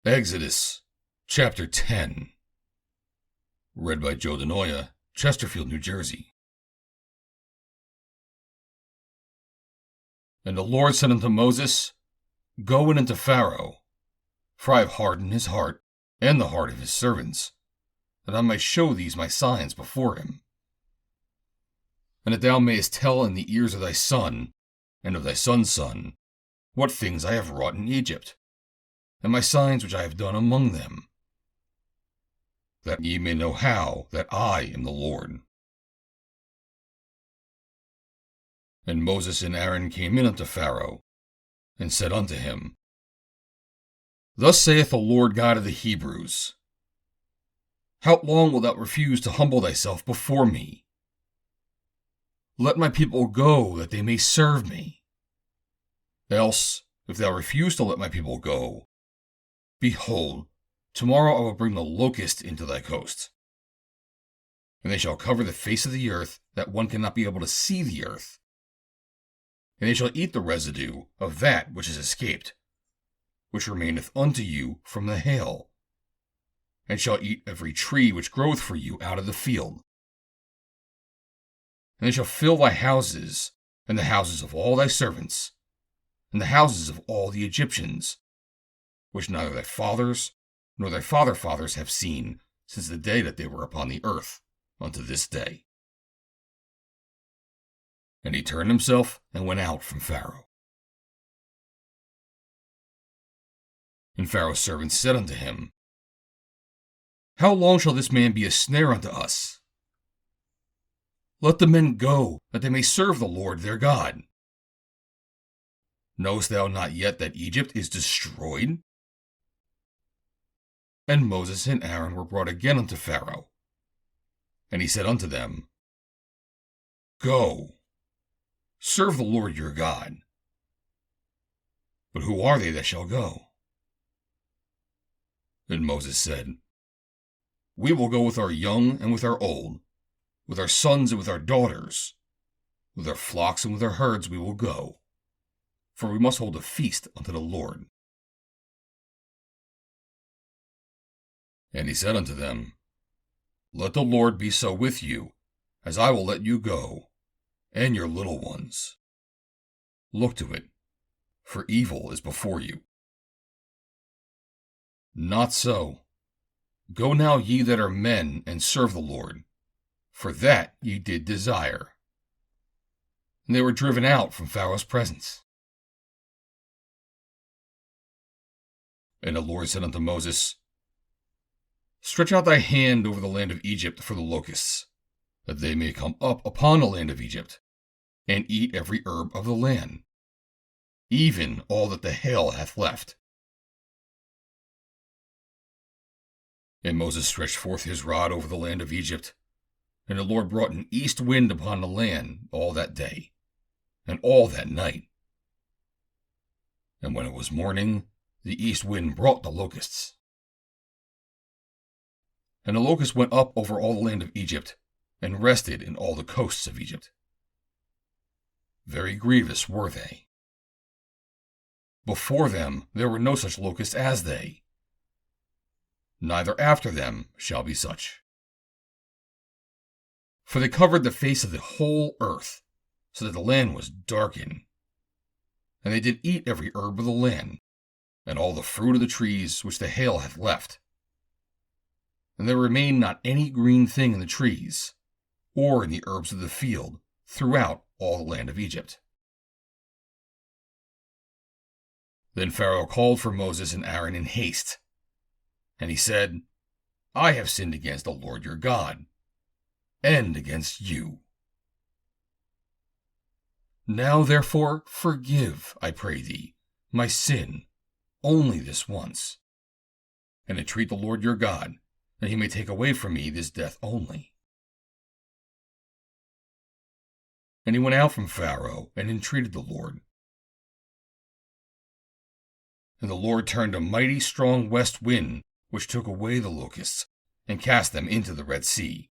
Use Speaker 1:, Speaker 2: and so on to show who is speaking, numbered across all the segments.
Speaker 1: Exodus, chapter 10. Read by Joe DeNoia, Chesterfield, New Jersey. And the Lord said unto Moses, Go in unto Pharaoh, for I have hardened his heart, and the heart of his servants, that I might show these my signs before him. And that thou mayest tell in the ears of thy son, and of thy son's son, what things I have wrought in Egypt, and my signs which I have done among them, that ye may know how that I am the Lord. And Moses and Aaron came in unto Pharaoh, and said unto him, Thus saith the Lord God of the Hebrews, How long wilt thou refuse to humble thyself before me? Let my people go, that they may serve me. Else, if thou refuse to let my people go, behold, tomorrow I will bring the locust into thy coast. And they shall cover the face of the earth, that one cannot be able to see the earth. And they shall eat the residue of that which is escaped, which remaineth unto you from the hail, and shall eat every tree which groweth for you out of the field. And they shall fill thy houses, and the houses of all thy servants, and the houses of all the Egyptians, which neither thy fathers nor thy fathers have seen since the day that they were upon the earth, unto this day. And he turned himself and went out from Pharaoh. And Pharaoh's servants said unto him, How long shall this man be a snare unto us? Let the men go, that they may serve the Lord their God. Knowest thou not yet that Egypt is destroyed? And Moses and Aaron were brought again unto Pharaoh. And he said unto them, Go, serve the Lord your God. But who are they that shall go? And Moses said, We will go with our young and with our old, with our sons and with our daughters, with our flocks and with our herds we will go, for we must hold a feast unto the Lord. And he said unto them, Let the Lord be so with you, as I will let you go, and your little ones. Look to it, for evil is before you. Not so. Go now ye that are men, and serve the Lord, for that ye did desire. And they were driven out from Pharaoh's presence. And the Lord said unto Moses, Stretch out thy hand over the land of Egypt for the locusts, that they may come up upon the land of Egypt, and eat every herb of the land, even all that the hail hath left. And Moses stretched forth his rod over the land of Egypt, and the Lord brought an east wind upon the land all that day, and all that night. And when it was morning, the east wind brought the locusts. And the locusts went up over all the land of Egypt, and rested in all the coasts of Egypt. Very grievous were they. Before them there were no such locusts as they, neither after them shall be such. For they covered the face of the whole earth, so that the land was darkened. And they did eat every herb of the land, and all the fruit of the trees which the hail hath left. And there remained not any green thing in the trees, or in the herbs of the field, throughout all the land of Egypt. Then Pharaoh called for Moses and Aaron in haste. And he said, I have sinned against the Lord your God, and against you. Now therefore forgive, I pray thee, my sin, only this once, and entreat the Lord your God, that he may take away from me this death only. And he went out from Pharaoh, and entreated the Lord. And the Lord turned a mighty strong west wind, which took away the locusts, and cast them into the Red Sea.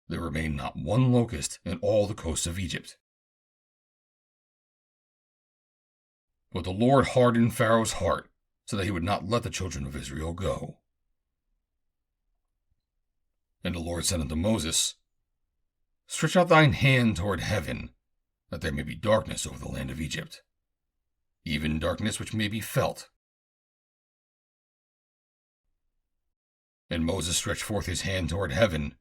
Speaker 1: There remained not one locust in all the coasts of Egypt. But the Lord hardened Pharaoh's heart, so that he would not let the children of Israel go. And the Lord said unto Moses, Stretch out thine hand toward heaven, that there may be darkness over the land of Egypt, even darkness which may be felt. And Moses stretched forth his hand toward heaven,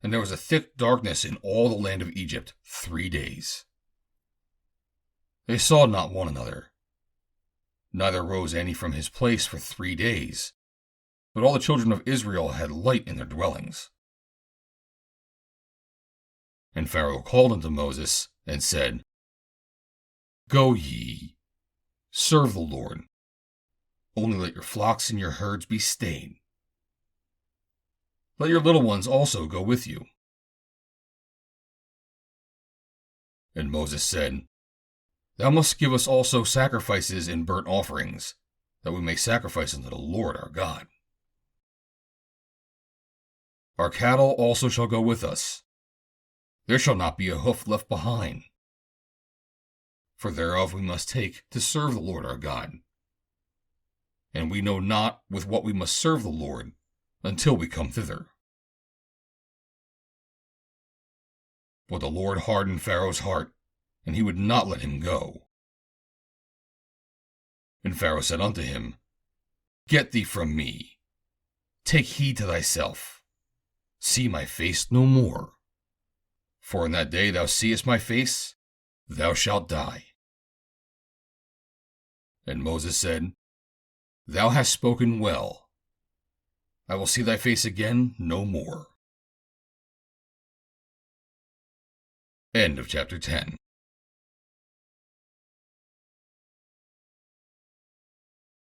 Speaker 1: and there was a thick darkness in all the land of Egypt 3 days. They saw not one another, neither rose any from his place for 3 days, but all the children of Israel had light in their dwellings. And Pharaoh called unto Moses, and said, Go ye, serve the Lord, only let your flocks and your herds be stayed. Let your little ones also go with you. And Moses said, Thou must give us also sacrifices and burnt offerings, that we may sacrifice unto the Lord our God. Our cattle also shall go with us. There shall not be a hoof left behind. For thereof we must take to serve the Lord our God. And we know not with what we must serve the Lord until we come thither. But the Lord hardened Pharaoh's heart, and he would not let him go. And Pharaoh said unto him, Get thee from me. Take heed to thyself. See my face no more. For in that day thou seest my face, thou shalt die. And Moses said, Thou hast spoken well. I will see thy face again no more. End of chapter 10.